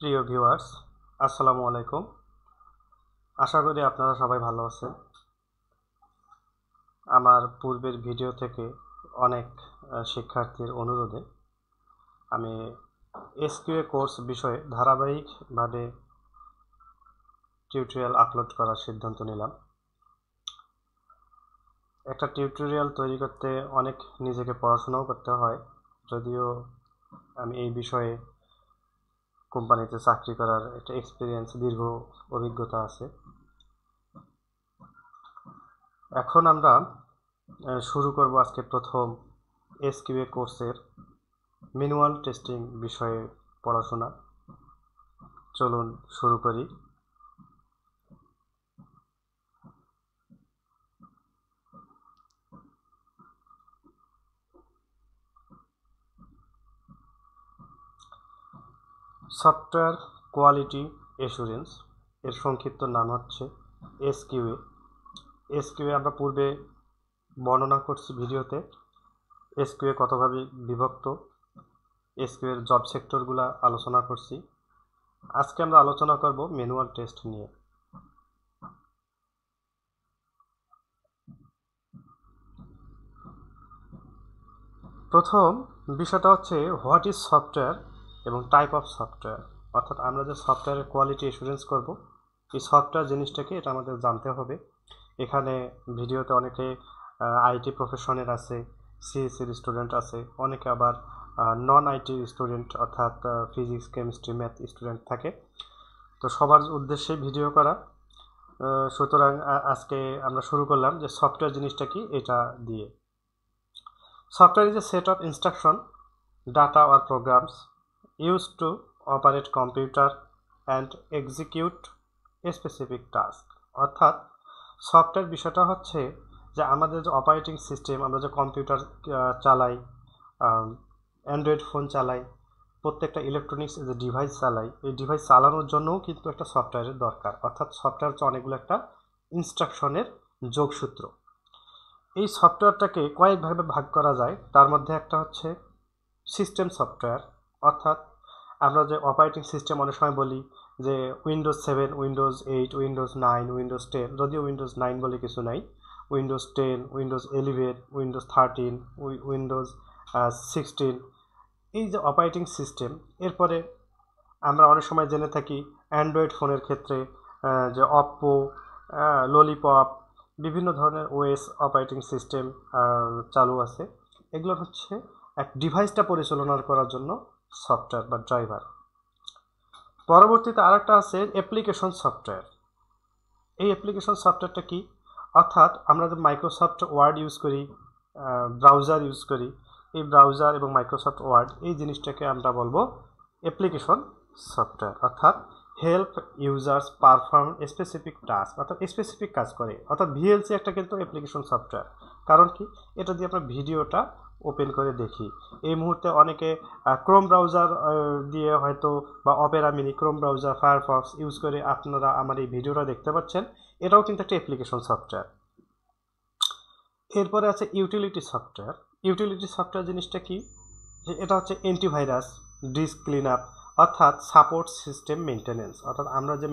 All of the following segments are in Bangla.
প্রিয় ভিউয়ার্স, আসসালামু আলাইকুম। আশা করি আপনারা সবাই ভালো আছেন। আমার পূর্বের ভিডিও থেকে অনেক শিক্ষার্থীর অনুরোধে আমি এসকিউএ কোর্স বিষয়ে ধারাবাহিকভাবে টিউটোরিয়াল আপলোড করার সিদ্ধান্ত নিলাম। একটা টিউটোরিয়াল তৈরি করতে অনেক নিজেকে পড়াশোনাও করতে হয়, যদিও আমি এই বিষয়ে কোম্পানিতে চাকরি করার একটা দীর্ঘ অভিজ্ঞতা আছে। এখন আমরা শুরু করব আজকে প্রথম এসকিউএ কোর্সের ম্যানুয়াল টেস্টিং বিষয়ে পড়াশোনা। চলুন শুরু করি। সফটওয়্যার কোয়ালিটি অ্যাসুরেন্স এর সংক্ষিপ্ত নাম হচ্ছে এসকিউএ। এসকিউএ আমরা পূর্বে বর্ণনা করছি ভিডিওতে। এসকিউএ কতভাবে বিভক্ত, এসকিউএর জব সেক্টরগুলো আলোচনা করছি। আজকে আমরা আলোচনা করব ম্যানুয়াল টেস্ট নিয়ে। প্রথম বিষয়টা হচ্ছে হোয়াট ইজ সফটওয়্যার এবং টাইপ অফ সফটওয়্যার। অর্থাৎ আমরা যে সফটওয়্যারের কোয়ালিটি অ্যাসুরেন্স করব, এই সফটওয়্যার জিনিসটাকে এটা আমাদের জানতে হবে। এখানে ভিডিওতে অনেকে আইটি প্রফেশনের আছে, সিএসসির স্টুডেন্ট আছে, অনেকে আবার নন আইটি স্টুডেন্ট অর্থাৎ ফিজিক্স, কেমিস্ট্রি, ম্যাথ স্টুডেন্ট থাকে। তো সবার উদ্দেশ্যে ভিডিও করা। সুতরাং আজকে আমরা শুরু করলাম যে সফটওয়্যার জিনিসটা কি এটা দিয়ে। Software is a set of instruction, data or programs used to operate computer and execute a specific task. অর্থাৎ সফটওয়্যার বিষয়টা হচ্ছে যে আমাদের যে অপারেটিং সিস্টেম, আমরা যে কম্পিউটার চালাই, অ্যান্ড্রয়েড ফোন চালাই, প্রত্যেকটা ইলেকট্রনিক্স যে ডিভাইস চালাই, এই ডিভাইস চালানোর জন্যও কিন্তু একটা সফটওয়্যারের দরকার। অর্থাৎ সফটওয়্যার হচ্ছে অনেকগুলো একটা ইনস্ট্রাকশনের যোগসূত্র। এই সফটওয়্যারটাকে কয়েকভাবে ভাগ করা যায়। তার মধ্যে একটা হচ্ছে সিস্টেম সফটওয়্যার, অর্থাৎ আমরা যে অপারেটিং সিস্টেম অনেক সময় বলি যে উইন্ডোজ 7, উইন্ডোজ 8, উইন্ডোজ 9, উইন্ডোজ 10, যদিও উইন্ডোজ 9 বলে কিছু নাই, উইন্ডোজ 10, উইন্ডোজ 11, উইন্ডোজ 13, উইন্ডোজ 16, এই যে অপারেটিং সিস্টেম। এরপরে আমরা অনেক সময় জেনে থাকি অ্যান্ড্রয়েড ফোনের ক্ষেত্রে যে অপ্পো, ললিপপ, বিভিন্ন ধরনের ওএস অপারেটিং সিস্টেম চালু আছে। এগুলো হচ্ছে এক ডিভাইসটা পরিচালনা করার জন্য সফটওয়্যার বা ড্রাইভার। পরবর্তীতে আরেকটা আছে অ্যাপ্লিকেশন সফটওয়্যার। এই অ্যাপ্লিকেশন সফটওয়্যারটা কি? অর্থাৎ আমরা যে মাইক্রোসফট ওয়ার্ড ইউজ করি, ব্রাউজার ইউজ করি, এই ব্রাউজার এবং মাইক্রোসফট ওয়ার্ড এই জিনিসটাকে আমরা বলবো অ্যাপ্লিকেশন সফটওয়্যার। অর্থাৎ help users perform specific task, অর্থাৎ স্পেসিফিক কাজ করে। অর্থাৎ ভিএলসি একটা কিন্তু অ্যাপ্লিকেশন সফটওয়্যার। কারণ কি? এটা দিয়ে আমরা ভিডিওটা ওপেন করে দেখি। এই মুহূর্তে অনেকে ক্রোম ব্রাউজার দিয়ে হয়তো বা Opera mini, Chrome browser, Firefox use করে আপনারা আমার এই ভিডিওটা দেখতে পাচ্ছেন। এটাও কিন্তু একটা অ্যাপ্লিকেশন সফটওয়্যার। এরপরে আছে ইউটিলিটি সফটওয়্যার। ইউটিলিটি সফটওয়্যার জিনিসটা কি? যে এটা হচ্ছে অ্যান্টিভাইরাস, ডিস্ক ক্লিন আপ, অর্থাৎ সাপোর্ট সিস্টেম মেনটেনেন্স। অর্থাৎ আমরা যে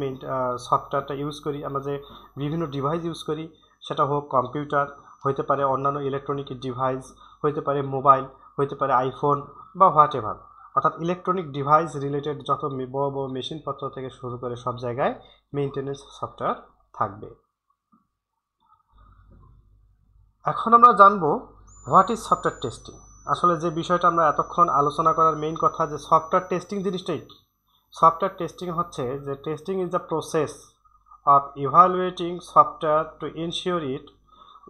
সফটওয়্যারটা ইউজ করি, আমরা যে বিভিন্ন ডিভাইস ইউজ করি, সেটা হোক কম্পিউটার, হইতে পারে অন্যান্য ইলেকট্রনিক ডিভাইস, হইতে পারে মোবাইল, হইতে পারে আইফোন বা হোয়াট এভার। অর্থাৎ ইলেকট্রনিক ডিভাইস রিলেটেড যত বড় বড় মেশিনপত্র থেকে শুরু করে সব জায়গায় মেনটেনেন্স সফটওয়্যার থাকবে। এখন আমরা জানবো হোয়াট ইজ সফটওয়্যার টেস্টিং। আসলে যে বিষয়টা আমরা এতক্ষণ আলোচনা করার মেইন কথা, যে সফটওয়্যার টেস্টিং জিনিসটাই কি? সফটওয়্যার টেস্টিং হচ্ছে যে testing is the process of evaluating software to ensure it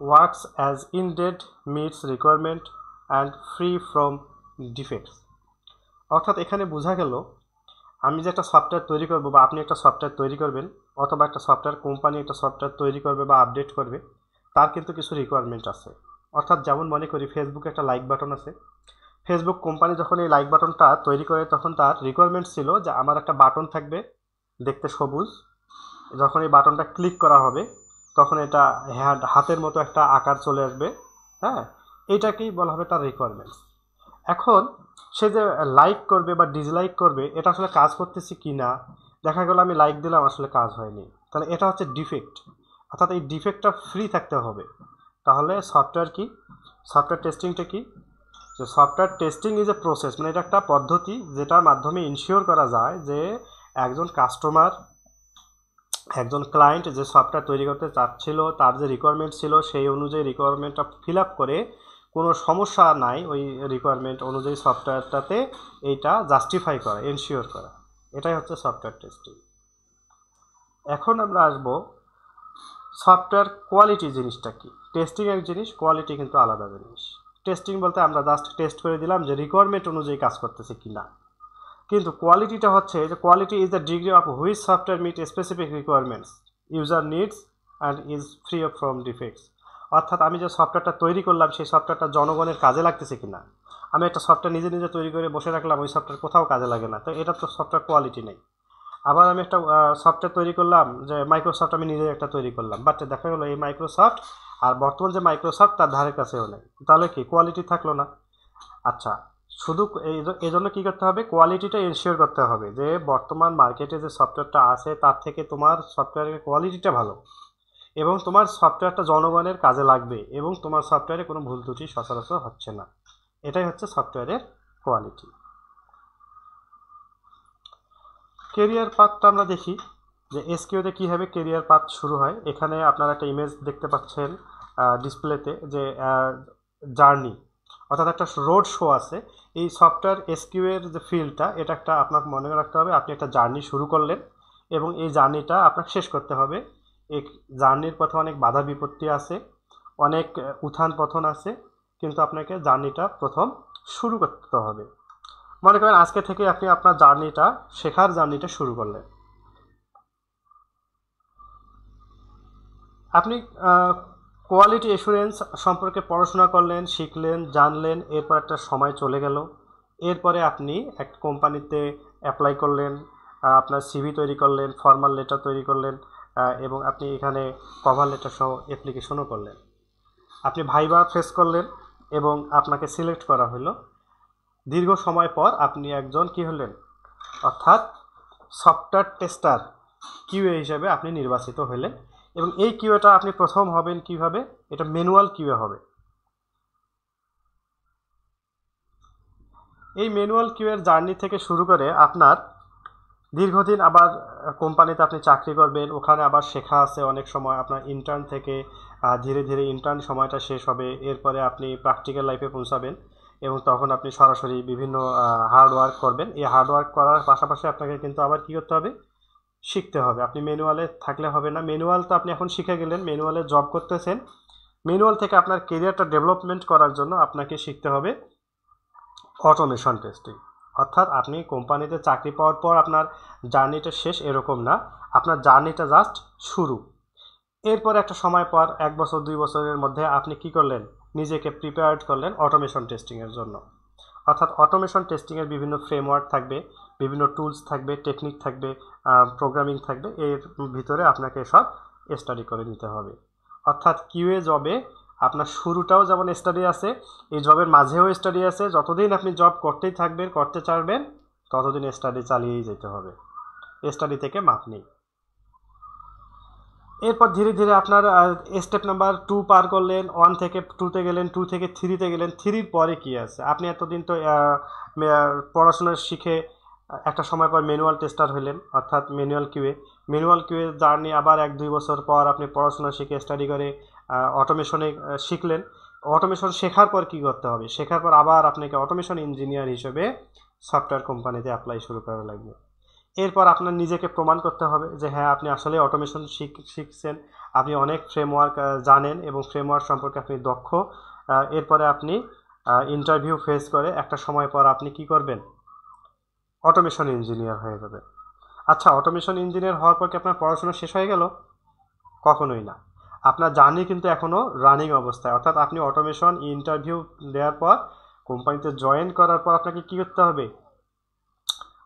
works as intended, meets requirement and free from defects. অর্থাৎ এখানে বোঝা গেল আমি যে একটা সফটওয়্যার তৈরি করবো বা আপনি একটা সফটওয়্যার তৈরি করবেন, অথবা একটা সফটওয়্যার কোম্পানি একটা সফটওয়্যার তৈরি করবে বা আপডেট করবে, তার কিন্তু কিছু রিকোয়ারমেন্ট আছে। অর্থাৎ যেমন মনে করি ফেসবুকে একটা লাইক বাটন আছে। ফেসবুক কোম্পানি যখন এই লাইক বাটনটা তৈরি করে, তখন তার রিকোয়ারমেন্ট ছিল যে আমার একটা বাটন থাকবে দেখতে সবুজ, যখন এই বাটনটা ক্লিক করা হবে তখন এটা হাতের মতো একটা আকার চলে আসবে। হ্যাঁ, এইটাকেই বলা হবে তার রিকোয়ারমেন্টস। এখন সে যে লাইক করবে বা ডিসলাইক করবে, এটা আসলে কাজ করতেছে কি না, দেখা গেল আমি লাইক দিলাম আসলে কাজ হয়নি, তাহলে এটা হচ্ছে ডিফেক্ট। অর্থাৎ এই ডিফেক্টটা ফ্রি থাকতে হবে। তাহলে সফটওয়্যার কি, সফটওয়্যার টেস্টিংটা কি, যে software testing is a process, মানে এটা একটা পদ্ধতি যেটার মাধ্যমে ইনশিওর করা যায় যে একজন কাস্টমার, একজন ক্লায়েন্ট যে সফটওয়্যার তৈরি করতে চাচ্ছিল, তার যে রিকোয়ারমেন্ট ছিল সেই অনুযায়ী রিকোয়ারমেন্টটা ফিল আপ করে কোনো সমস্যা নাই ওই রিকোয়ারমেন্ট অনুযায়ী সফটওয়্যারটাতে, এইটা জাস্টিফাই করা, এনশিওর করা, এটাই হচ্ছে সফটওয়্যার টেস্টিং। এখন আমরা আসবো সফটওয়্যার কোয়ালিটি জিনিসটা কি। টেস্টিং এক জিনিস, কোয়ালিটি কিন্তু আলাদা জিনিস। টেস্টিং বলতে আমরা জাস্ট টেস্ট করে দিলাম যে রিকোয়ারমেন্ট অনুযায়ী কাজ করতেছে কিনা, কিন্তু কোয়ালিটিটা হচ্ছে যে quality is the degree of which software meet specific requirements user needs and is free from defects. অর্থাৎ আমি যে সফটওয়্যারটা তৈরি করলাম সেই সফটওয়্যারটা জনগণের কাজে লাগতেছে কিনা। আমি একটা সফটওয়্যার নিজে নিজে তৈরি করে বসে রাখলাম, ওই সফটওয়্যার কোথাও কাজে লাগে না, তো এটা তো সফটওয়্যার কোয়ালিটি নেই। আবার আমি একটা সফটওয়্যার তৈরি করলাম, যে মাইক্রোসফট আমি নিজে একটা তৈরি করলাম, বাট দেখা গেলো এই মাইক্রোসফট আর বর্তমান যে মাইক্রোসফট তার ধারে কাছেও নেই, তাহলে কি কোয়ালিটি থাকলো না। আচ্ছা, শুধু এই জন্য কী করতে হবে, কোয়ালিটিটা এনশিওর করতে হবে যে বর্তমান মার্কেটে যে সফটওয়্যারটা আছে তার থেকে তোমার সফটওয়্যারের কোয়ালিটিটা ভালো, এবং তোমার সফটওয়্যারটা জনগণের কাজে লাগবে, এবং তোমার সফটওয়্যারে কোনো ভুল ত্রুটি সচরাচর হচ্ছে না। এটাই হচ্ছে সফটওয়্যারের কোয়ালিটি। কেরিয়ার পাথটা আমরা দেখি যে এসকিউতে কীভাবে কেরিয়ার পাথ শুরু হয়। এখানে আপনারা একটা ইমেজ দেখতে পাচ্ছেন ডিসপ্লেতে, যে জার্নি, অর্থাৎ একটা রোড শো আছে। এই সফটওয়্যার এসকিউ এর যে ফিল্ডটা, এটা একটা আপনাকে মনে রাখতে হবে, আপনি একটা জার্নি শুরু করলেন এবং এই জার্নিটা আপনাকে শেষ করতে হবে। এই জার্নির পথে অনেক বাধা বিপত্তি আছে, অনেক উত্থান পতন আছে, কিন্তু আপনাকে জার্নিটা প্রথম শুরু করতে হবে। মনে করেন আজকে থেকে আপনি আপনার জার্নিটা, শেখার জার্নিটা শুরু করলেন। আপনি কোয়ালিটি এসুরেন্স সম্পর্কে পড়াশোনা করলেন, শিখলেন, জানলেন, এরপর একটা সময় চলে গেল, এরপরে আপনি এক কোম্পানিতে অ্যাপ্লাই করলেন, আপনার সিভি তৈরি করলেন, ফর্মাল লেটার তৈরি করলেন, এবং আপনি এখানে কভার লেটার সহ অ্যাপ্লিকেশনও করলেন। আপনি ভাইবা ফেস করলেন এবং আপনাকে সিলেক্ট করা হলো। দীর্ঘ সময় পর আপনি একজন কি হলেন, অর্থাৎ সফটওয়্যার টেস্টার, কিউএ হিসেবে আপনি নির্বাচিত হলেন। এবং এই কিউএটা আপনি প্রথম হবেন কিভাবে, এটা ম্যানুয়াল কিউএ হবে। এই ম্যানুয়াল কিউএর জার্নি থেকে শুরু করে আপনার দীর্ঘদিন আবার কোম্পানিতে আপনি চাকরি করবেন, ওখানে আবার শেখা আছে অনেক সময়, আপনার ইন্টার্ন থেকে ধীরে ধীরে ইন্টার্ন সময়টা শেষ হবে, এরপরে আপনি প্র্যাকটিক্যাল লাইফে পৌঁছাবেন এবং তখন আপনি সরাসরি বিভিন্ন হার্ড ওয়ার্ক করবেন। এই হার্ড ওয়ার্ক করার পাশাপাশি আপনাকে কিন্তু আবার কী করতে হবে, শিখতে হবে। আপনি ম্যানুয়ালে থাকলে হবে না, ম্যানুয়াল তো আপনি এখন শিখে গেলেন, ম্যানুয়ালে জব করতেছেন, ম্যানুয়াল থেকে আপনার কেরিয়ারটা ডেভেলপমেন্ট করার জন্য আপনাকে শিখতে হবে অটোমেশন টেস্টিং। অর্থাৎ আপনি কোম্পানিতে চাকরি পাওয়ার পর আপনার জার্নিটা শেষ এরকম না, আপনার জার্নিটা জাস্ট শুরু। এরপর একটা সময় পর 1 বছর 2 বছরের মধ্যে আপনি কি করলেন, নিজেকে প্রিপেয়ার্ড করলেন অটোমেশন টেস্টিংয়ের জন্য। অর্থাৎ অটোমেশন টেস্টিংয়ের বিভিন্ন ফ্রেমওয়ার্ক থাকবে, বিভিন্ন টুলস থাকবে, টেকনিক থাকবে, প্রোগ্রামিং থাকবে, এর ভিতরে আপনাকে সব স্টাডি করে নিতে হবে। অর্থাৎ কিউএ জবে আপনার শুরুটাও যেমন স্টাডি আছে, এই জবের মাঝেও স্টাডি আছে, যতদিন আপনি জব করতেই থাকবেন, করতে চাইবেন, ততদিন স্টাডি চালিয়েই যেতে হবে, স্টাডি থেকে মাপ নেই। এরপর ধীরে ধীরে আপনার স্টেপ নাম্বার 2 পার করলেন, 1 থেকে 2তে গেলেন, 2 থেকে 3তে গেলেন, 3-র পরে কি আছে, আপনি এতদিন তো পড়াশোনা শিখে একটা সময় পর ম্যানুয়াল টেস্টার হলেন, অর্থাৎ ম্যানুয়াল কিউএ জার্নি আবার 1-2 বছর পর আপনি পড়াশোনা শিখে স্টাডি করে অটোমেশনে শিখলেন। অটোমেশন শেখার পর কি করতে হবে, শেখার পর আবার আপনাকে অটোমেশন ইঞ্জিনিয়ার হিসেবে সফটওয়্যার কোম্পানিতে অ্যাপ্লাই শুরু করা লাগবে। এরপর আপনার নিজেকে প্রমাণ করতে হবে যে হ্যাঁ আপনি আসলে অটোমেশন শিখছেন, আপনি অনেক ফ্রেমওয়ার্ক জানেন এবং ফ্রেমওয়ার্ক সম্পর্কে আপনি দক্ষ। এরপরে আপনি ইন্টারভিউ ফেস করে একটা সময় পর আপনি কি করবেন, অটোমেশন ইঞ্জিনিয়ার হয়ে যাবেন। আচ্ছা, অটোমেশন ইঞ্জিনিয়ার হওয়ার পর কি আপনার পড়াশোনা শেষ হয়ে গেল? কখনোই না, আপনার জার্নি কিন্তু এখনও রানিং অবস্থায়। অর্থাৎ আপনি অটোমেশন ইন্টারভিউ দেওয়ার পর কোম্পানিতে জয়েন করার পর আপনাকে কী করতে হবে,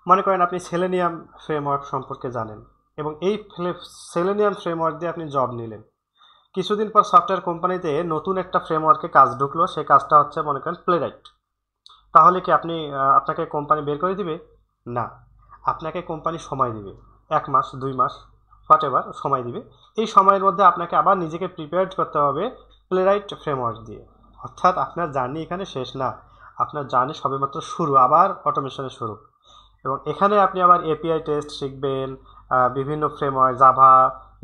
মনে করেন আপনি সেলেনিয়াম ফ্রেমওয়ার্ক সম্পর্কে জানেন এবং এই সেলেনিয়াম ফ্রেমওয়ার্ক দিয়ে আপনি জব নিলেন। কিছুদিন পর সফটওয়্যার কোম্পানিতে নতুন একটা ফ্রেমওয়ার্কে কাজ ঢুকলো, সেই কাজটা হচ্ছে মনে করেন প্লেরাইট। তাহলে কি আপনাকে কোম্পানি বের করে দিবে? না, আপনাকে কোম্পানি সময় দিবে, 1 মাস 2 মাস হোয়াট এভার সময় দিবে। এই সময়ের মধ্যে আপনাকে আবার নিজেকে প্রিপেয়ার করতে হবে প্লেরাইট ফ্রেমওয়ার্ক দিয়ে। অর্থাৎ আপনার জার্নি এখানে শেষ না, আপনার জার্নি সবেমাত্র শুরু, আবার অটোমেশনের শুরু। এবং এখানে আপনি আবার এপিআই টেস্ট শিখবেন, বিভিন্ন ফ্রেমওয়ার্ক,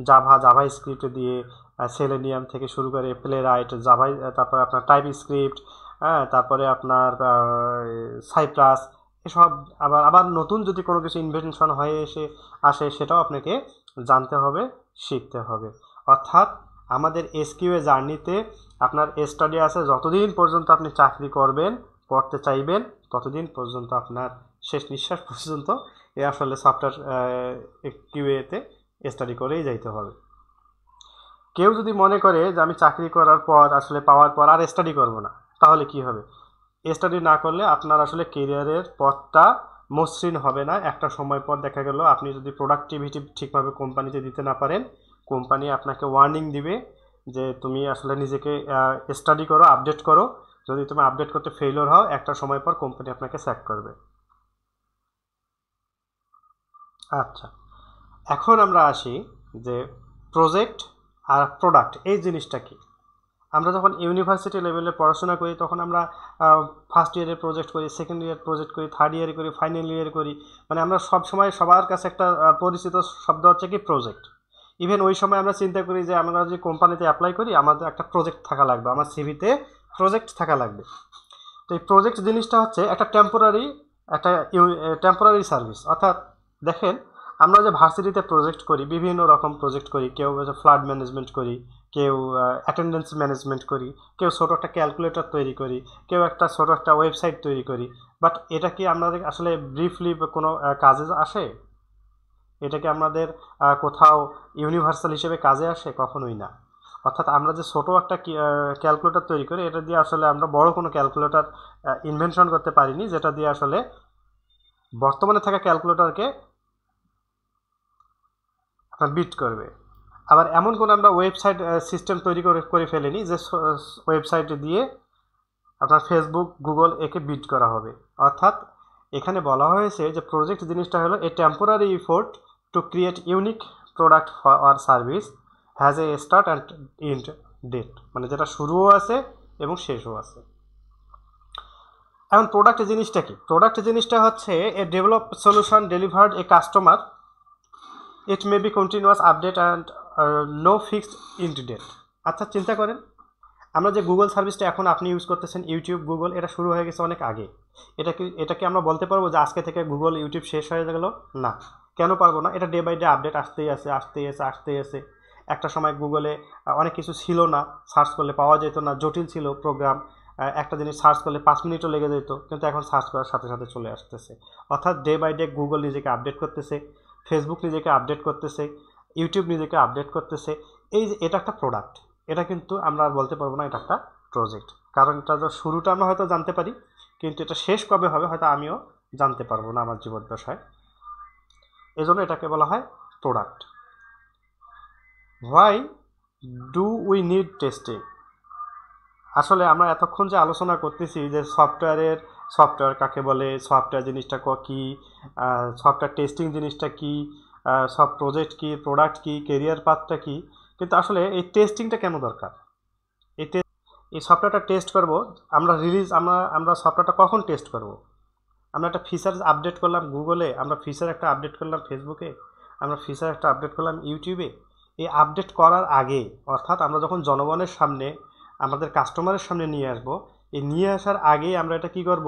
জাভা স্ক্রিপ্ট দিয়ে, সেলেনিয়াম থেকে শুরু করে প্লেরাইট, তারপরে আপনার টাইপ স্ক্রিপ্ট, হ্যাঁ, তারপরে আপনার সাইপ্রাস, এসব আবার আবার নতুন যদি কোনো কিছু ইনভেনশন হয়ে আসে সেটাও আপনাকে জানতে হবে, শিখতে হবে। অর্থাৎ আমাদের এসকিউএ জার্নিতে আপনার স্টাডি আছে যতদিন পর্যন্ত আপনি চাকরি করতে চাইবেন, ততদিন পর্যন্ত আপনার শেষ নিঃশ্বাস পর্যন্ত আসলে সফটওয়্যার কিউএতে স্টাডি করেই যাইতে হবে। কেউ যদি মনে করে যে আমি চাকরি করার পর আসলে পাওয়ার পর আর স্টাডি করব না, তাহলে কি হবে? স্টাডি না করলে আপনার আসলে কেরিয়ারের পথটা মসৃণ হবে না। একটা সময় পর দেখা গেল আপনি যদি প্রোডাক্টিভিটি ঠিকভাবে কোম্পানিতে দিতে না পারেন, কোম্পানি আপনাকে ওয়ার্নিং দিবে যে তুমি আসলে নিজেকে স্টাডি করো, আপডেট করো। যদি তুমি আপডেট করতে ফেইলিওর হও, একটা সময় পর কোম্পানি আপনাকে স্যাক করবে। আচ্ছা, এখন আমরা আসি যে প্রজেক্ট আর প্রোডাক্ট এই জিনিসটা কি। আমরা যখন ইউনিভার্সিটি লেভেলে পড়াশোনা করি তখন আমরা ফার্স্ট ইয়ারে প্রজেক্ট করি, সেকেন্ড ইয়ার প্রজেক্ট করি, থার্ড ইয়ারে করি, ফাইনাল ইয়ারে করি। মানে আমরা সব সময় সবার কাছে একটা পরিচিত শব্দ হচ্ছে কি প্রজেক্ট। ইভেন ওই সময় আমরা চিন্তা করি যে আমরা যে কোম্পানিতে অ্যাপ্লাই করি আমাদের একটা প্রজেক্ট থাকা লাগবে, আমার সিভিতে প্রজেক্ট থাকা লাগবে। তো এই প্রজেক্ট জিনিসটা হচ্ছে একটা টেম্পোরারি সার্ভিস। অর্থাৎ দেখেন, আমরা যে ভার্সিটিতে প্রজেক্ট করি, বিভিন্ন রকম প্রজেক্ট করি, কেউ ফ্লাড ম্যানেজমেন্ট করি, কেউ অ্যাটেন্ডেন্স ম্যানেজমেন্ট করি, কেউ ছোটো একটা ক্যালকুলেটর তৈরি করি, কেউ ছোটো একটা ওয়েবসাইট তৈরি করি। বাট এটা কি আমাদের আসলে ব্রিফলি কোনো কাজে আসে? এটা কি আমাদের কোথাও ইউনিভার্সাল হিসেবে কাজে আসে? কখনোই না। অর্থাৎ আমরা যে ছোটো একটা ক্যালকুলেটর তৈরি করি, এটা দিয়ে আসলে আমরা বড় কোনো ক্যালকুলেটর ইনভেনশন করতে পারিনি, যেটা দিয়ে আসলে বর্তমানে থাকা ক্যালকুলেটরকে আপনার বিট করবে। আবার এমন কোনো আমরা ওয়েবসাইট সিস্টেম তৈরি করে ফেলিনি যে ওয়েবসাইট দিয়ে আপনার ফেসবুক, গুগল একে বিট করা হবে। অর্থাৎ এখানে বলা হয়েছে যে প্রজেক্ট জিনিসটা হলো a temporary effort to create unique product or service has a start and end date, মানে যেটা শুরুও আছে এবং শেষও আছে। এখন প্রোডাক্ট জিনিসটা কি? প্রোডাক্ট জিনিসটা হচ্ছে a develop solution delivered a customer, it may be continuous update and no fixed end date. আচ্ছা, চিন্তা করেন, আমরা যে গুগল সার্ভিসটা এখন আপনি ইউজ করতেছেন, ইউটিউব, গুগল, এটা শুরু হয়ে গেছে অনেক আগে। এটাকে আমরা বলতে পারবো যে আজকে থেকে গুগল, ইউটিউব শেষ হয়ে গেল? না। কেন পারবো না? এটা ডে বাই ডে আপডেট আসতেই আছে। একটা সময় গুগলে অনেক কিছু ছিল না, সার্চ করলে পাওয়া যেত না, জটিল ছিল প্রোগ্রাম, একটা জিনিস সার্চ করলে 5 মিনিটও লেগে যেত, কিন্তু এখন সার্চ করার সাথে সাথে চলে আসতেছে। অর্থাৎ ডে বাই ডে গুগল নিজেকে আপডেট করতেছে, ফেসবুক নিজেকে আপডেট করতেছে, ইউটিউব নিজেকে আপডেট করতেছে। এই যে এটা একটা প্রোডাক্ট, এটা কিন্তু আমরা আর বলতে পারবো না এটা একটা প্রজেক্ট। কারণ এটা শুরুটা আমরা হয়তো জানতে পারি, কিন্তু এটা শেষ কবে হবে হয়তো আমিও জানতে পারবো না আমার জীবদ্দশায়। এজন্য এটাকে বলা হয় product. Why do we need testing? আসলে আমরা এতক্ষণ যে আলোচনা করতেছি যে সফটওয়্যার কাকে বলে, সফটওয়্যার জিনিসটা কি, সফটওয়্যার টেস্টিং জিনিসটা কি, সব প্রজেক্ট কি, প্রোডাক্ট কি, কেরিয়ার পাথটা কি, কিন্তু আসলে এই টেস্টিংটা কেন দরকার? এই এই সফটওয়্যারটা টেস্ট করব, আমরা সফটওয়্যারটা কখন টেস্ট করব? আমরা একটা ফিচার আপডেট করলাম গুগলে, আমরা ফিচার একটা আপডেট করলাম ফেসবুকে, আমরা ফিচার একটা আপডেট করলাম ইউটিউবে। এই আপডেট করার আগে, অর্থাৎ আমরা যখন জনগণের সামনে, আমাদের কাস্টমারের সামনে নিয়ে আসব, এই নিয়ে আসার আগেই আমরা এটা কি করব?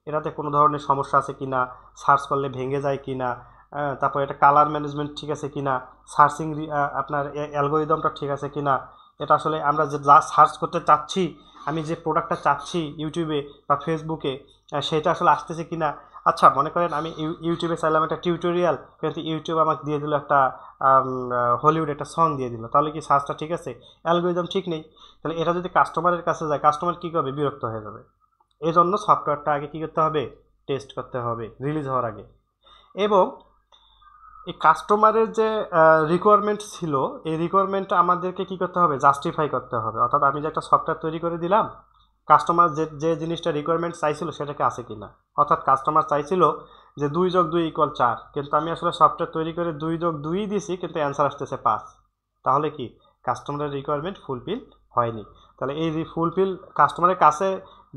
এটাতে কোনো ধরনের সমস্যা আছে কিনা, সার্চ করলে ভেঙে যায় কিনা, তারপর এটা কালার ম্যানেজমেন্ট ঠিক আছে কিনা, সার্চিং আপনার অ্যালগোরিদমটা ঠিক আছে কিনা, এটা আসলে আমরা যে যা সার্চ করতে চাচ্ছি, আমি যে প্রোডাক্টটা চাচ্ছি ইউটিউবে বা ফেসবুকে, সেটা আসলে আসতেছে কিনা। আচ্ছা, মনে করেন আমি ইউটিউবে চাইলাম একটা টিউটোরিয়াল, কিন্তু ইউটিউব আমাকে দিয়ে দিল একটা হলিউড একটা সং দিয়ে দিল, তাহলে কি সার্চটা ঠিক আছে? অ্যালগোরিদম ঠিক নেই। তাহলে এটা যদি কাস্টমারের কাছে যায়, কাস্টমার কী করবে? বিরক্ত হয়ে যাবে। এই জন্য সফটওয়্যারটা আগে কী করতে হবে? টেস্ট করতে হবে রিলিজ হওয়ার আগে। এবং এই কাস্টমারের যে রিকোয়ারমেন্ট ছিল, এই রিকোয়ারমেন্টটা আমাদেরকে কী করতে হবে? জাস্টিফাই করতে হবে। অর্থাৎ আমি যে একটা সফটওয়্যার তৈরি করে দিলাম, কাস্টমার যে জিনিসটা রিকোয়ারমেন্ট চাইছিল সেটাকে আছে কিনা। অর্থাৎ কাস্টমার চাইছিল যে 2+2 = 4, কিন্তু আমি আসলে সফটওয়্যার তৈরি করে 2+2 দিয়েছি, কিন্তু অ্যান্সার আসতেছে 5। তাহলে কি কাস্টমারের রিকোয়ারমেন্ট ফুলফিল হয়নি। তাহলে এই ফুলফিল কাস্টমারের কাছে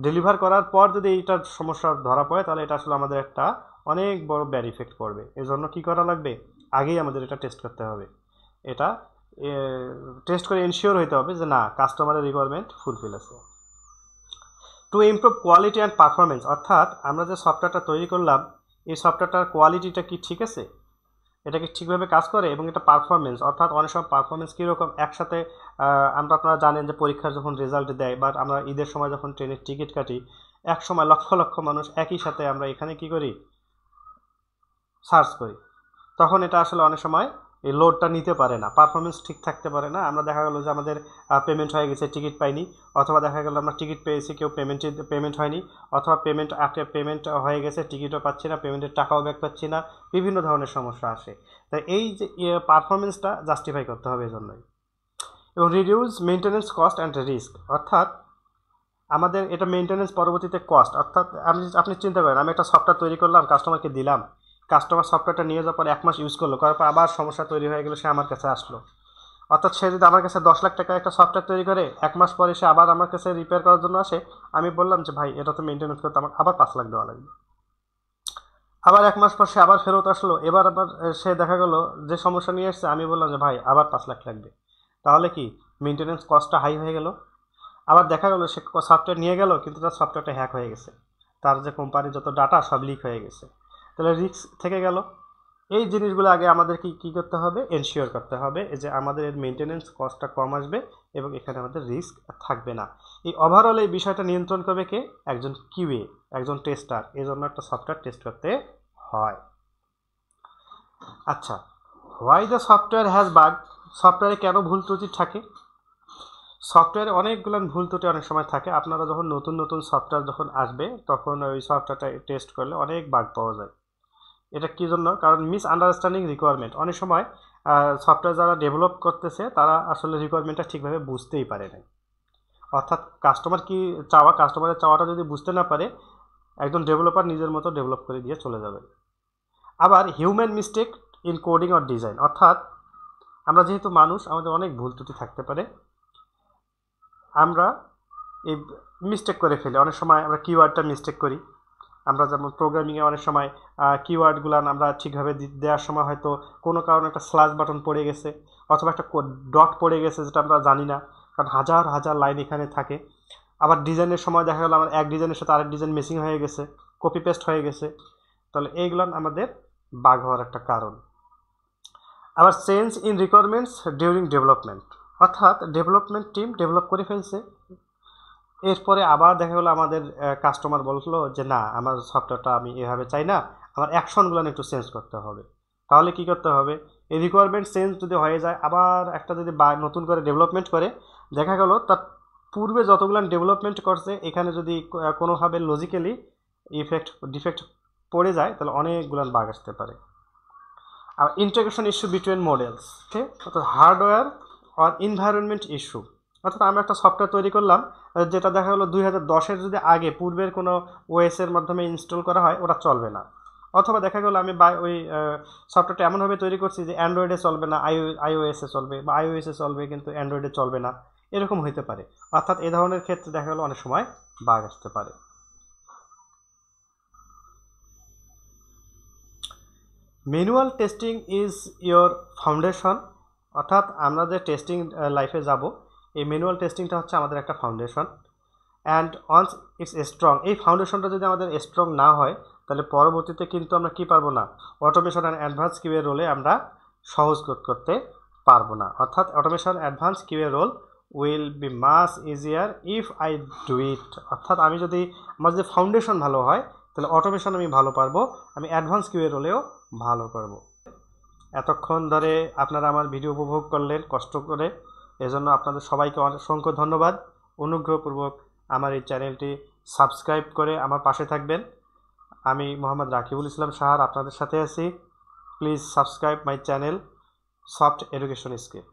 ডেলিভার করার পর যদি এইটার সমস্যা ধরা পড়ে, তাহলে এটা আসলে আমাদের একটা অনেক বড় ব্যাড ইফেক্ট পড়বে। এজন্য কি করা লাগবে, আগেই আমাদের এটা টেস্ট করতে হবে। এটা টেস্ট করে এনশিওর হইতে হবে যে না, কাস্টমারের রিকোয়ারমেন্ট ফুলফিল আছে। To improve quality and performance, অর্থাৎ আমরা যে সফটওয়্যারটা তৈরি করলাম এই সফটওয়্যারটার কোয়ালিটিটা কি ঠিক আছে, এটা কি ঠিকভাবে কাজ করে, এবং এটা পারফরমেন্স, অর্থাৎ অনেক সময় পারফরমেন্স কীরকম একসাথে আপনারা জানেন যে পরীক্ষার যখন রেজাল্ট দেয় বা আমরা ঈদের সময় যখন ট্রেনের টিকিট কাটি, এক সময় লক্ষ লক্ষ মানুষ একই সাথে আমরা এখানে কি করি, সার্চ করি, তখন এটা আসলে অনেক সময় এই লোডটা নিতে পারে না, পারফরমেন্স ঠিক থাকতে পারে না। আমরা দেখা গেলো যে আমাদের পেমেন্ট হয়ে গেছে, টিকিট পাইনি, অথবা দেখা গেলো আমরা টিকিট পেয়েছি, কেউ পেমেন্ট হয়নি, অথবা পেমেন্ট হয়ে গেছে, টিকিটও পাচ্ছি না, পেমেন্টের টাকাও ব্যাক পাচ্ছি না, বিভিন্ন ধরনের সমস্যা আসে। তাই এই যে পারফরমেন্সটা জাস্টিফাই করতে হবে এজন্যই। এবং reduce maintenance cost and risk, অর্থাৎ আমাদের এটা মেনটেন্যান্স পরবর্তীতে কস্ট, অর্থাৎ আপনি চিন্তা করেন আমি একটা সফটওয়্যার তৈরি করলাম, কাস্টমারকে দিলাম, কাস্টমার সফটওয়্যারটা নিয়ে যাওয়ার পর 1 মাস ইউজ করলো, করার পর আবার সমস্যা তৈরি হয়ে গেলো, সে আমার কাছে আসলো। অর্থাৎ সে যদি আমার কাছে 10 লাখ টাকা একটা সফটওয়্যার তৈরি করে 1 মাস পরে সে আবার আমার কাছে রিপেয়ার করার জন্য আসে, আমি বললাম যে ভাই এটা তো মেনটেন্যান্স করতে আমার আবার 5 লাখ দেওয়া লাগবে। আবার 1 মাস পর সে আবার ফেরত আসলো, এবার আবার সে দেখা গেল যে সমস্যা নিয়ে এসছে, আমি বললাম যে ভাই আবার 5 লাখ লাগবে। তাহলে কি মেনটেন্যান্স কস্টটা হাই হয়ে গেল। আবার দেখা গেল সে সফটওয়্যার নিয়ে গেল, কিন্তু তার সফটওয়্যারটা হ্যাক হয়ে গেছে, তার যে কোম্পানির যত ডাটা সব লিক হয়ে গেছে, তাহলে রিস্ক থেকে গেল। এই জিনিসগুলো আগে আমাদের কি করতে হবে, এনশিওর করতে হবে যে আমাদের এর মেনটেন্যান্স কস্টটা কম আসবে এবং এখানে আমাদের রিস্ক থাকবে না। এই ওভারঅল এই বিষয়টা নিয়ন্ত্রণ করবে কে, একজন কিউএ, একজন টেস্টার। এই জন্য একটা সফটওয়্যার টেস্ট করতে হয়। আচ্ছা, why the software has bug, সফটওয়্যারে কেন ভুল ত্রুটি থাকে। সফটওয়্যারে অনেকগুলো ভুল ত্রুটি অনেক সময় থাকে। আপনারা যখন নতুন নতুন সফটওয়্যার যখন আসবে, তখন ওই সফটওয়্যারটা টেস্ট করলে অনেক বাগ পাওয়া যায়। এটা কি জন্য, কারণ মিস আন্ডারস্ট্যান্ডিং রিকোয়ারমেন্ট। অনেক সময় সফটওয়্যার যারা ডেভেলপ করতেছে তারা আসলে রিকোয়ারমেন্টটা ঠিকভাবে বুঝতেই পারে না। অর্থাৎ কাস্টমার কি চাওয়া, কাস্টমারের চাওয়াটা যদি বুঝতে না পারে, একজন ডেভেলপার নিজের মতো ডেভেলপ করে দিয়ে চলে যাবে। আবার human mistake in coding or design, অর্থাৎ আমরা যেহেতু মানুষ, আমাদের অনেক ভুল ত্রুটি থাকতে পারে, আমরা এই মিস্টেক করে ফেলি। অনেক সময় আমরা কিওয়ার্ডটা মিস্টেক করি। আমরা যেমন প্রোগ্রামিংয়ে অনেক সময় কিওয়ার্ডগুলো আমরা ঠিকভাবে দেওয়ার সময় হয়তো কোনো কারণে একটা স্ল্যাশ বাটন পড়ে গেছে, অথবা একটা ডট পড়ে গেছে, যেটা আমরা জানি না, কারণ হাজার হাজার লাইন এখানে থাকে। আবার ডিজাইনের সময় দেখা গেলো আমার এক ডিজাইনের সাথে আরেক ডিজাইন মিসিং হয়ে গেছে, কপি পেস্ট হয়ে গেছে। তাহলে এইগুলো আমাদের বাগ হওয়ার একটা কারণ। আবার change in requirements during development, অর্থাৎ ডেভেলপমেন্ট টিম ডেভেলপ করে ফেলছে, এরপরে আবার দেখা গেলো আমাদের কাস্টমার বললো যে না, আমার সফটওয়্যারটা আমি এভাবে চাই না, আমার অ্যাকশনগুলো একটু চেঞ্জ করতে হবে। তাহলে কি করতে হবে, এই রিকোয়ারমেন্ট চেঞ্জ যদি হয়ে যায়, আবার একটা যদি নতুন করে ডেভেলপমেন্ট করে, দেখা গেল তার পূর্বে যতগুলো ডেভেলপমেন্ট করছে এখানে যদি কোনোভাবে লজিক্যালি ডিফেক্ট পড়ে যায়, তাহলে অনেকগুলো বাগ আসতে পারে। আর ইন্টিগ্রেশন ইস্যু বিটুইন মডেলস, অর্থাৎ হার্ডওয়্যার আর এনভায়রনমেন্ট ইস্যু, অর্থাৎ আমরা একটা সফটওয়্যার তৈরি করলাম, যেটা দেখা গেলো 2010-এর যদি আগে পূর্বের কোনো ওএসের মাধ্যমে ইনস্টল করা হয়, ওটা চলবে না। অথবা দেখা গেলো আমি ওই সফটওয়্যারটা এমনভাবে তৈরি করছি যে অ্যান্ড্রয়েডে চলবে না, আইওএসে চলবে, বা আইওএসে চলবে কিন্তু অ্যান্ড্রয়েডে চলবে না, এরকম হতে পারে। অর্থাৎ এই ধরনের ক্ষেত্রে দেখা গেলো অনেক সময় বাগ আসতে পারে। Manual testing is your foundation, অর্থাৎ আমরা যে টেস্টিং লাইফে যাব, এই ম্যানুয়াল টেস্টিংটা হচ্ছে আমাদের একটা foundation. And once it's strong, এই ফাউন্ডেশনটা যদি আমাদের স্ট্রং না হয়, তাহলে পরবর্তীতে কিন্তু আমরা কি পারবো না, অটোমেশন অ্যান্ড অ্যাডভান্স কিউএ রোলে আমরা সহজ করতে পারবো না। অর্থাৎ automation advance QA role will be much easier if I do it, অর্থাৎ আমি যদি আমার যদি ফাউন্ডেশন ভালো হয়, তাহলে অটোমেশন আমি ভালো পারবো, আমি অ্যাডভান্স কিউএ রোলেও ভালো করব। এতক্ষণ ধরে আপনারা আমার ভিডিও উপভোগ করলেন কষ্ট করে, এজন্য আপনাদের সবাইকে অসংখ্য ধন্যবাদ। অনুগ্রহপূর্বক আমার এই চ্যানেলটি সাবস্ক্রাইব করে আমার পাশে থাকবেন। আমি মোহাম্মদ রাকিবুল ইসলাম সাহার আপনাদের সাথে আছি। Please subscribe my channel soft education skill.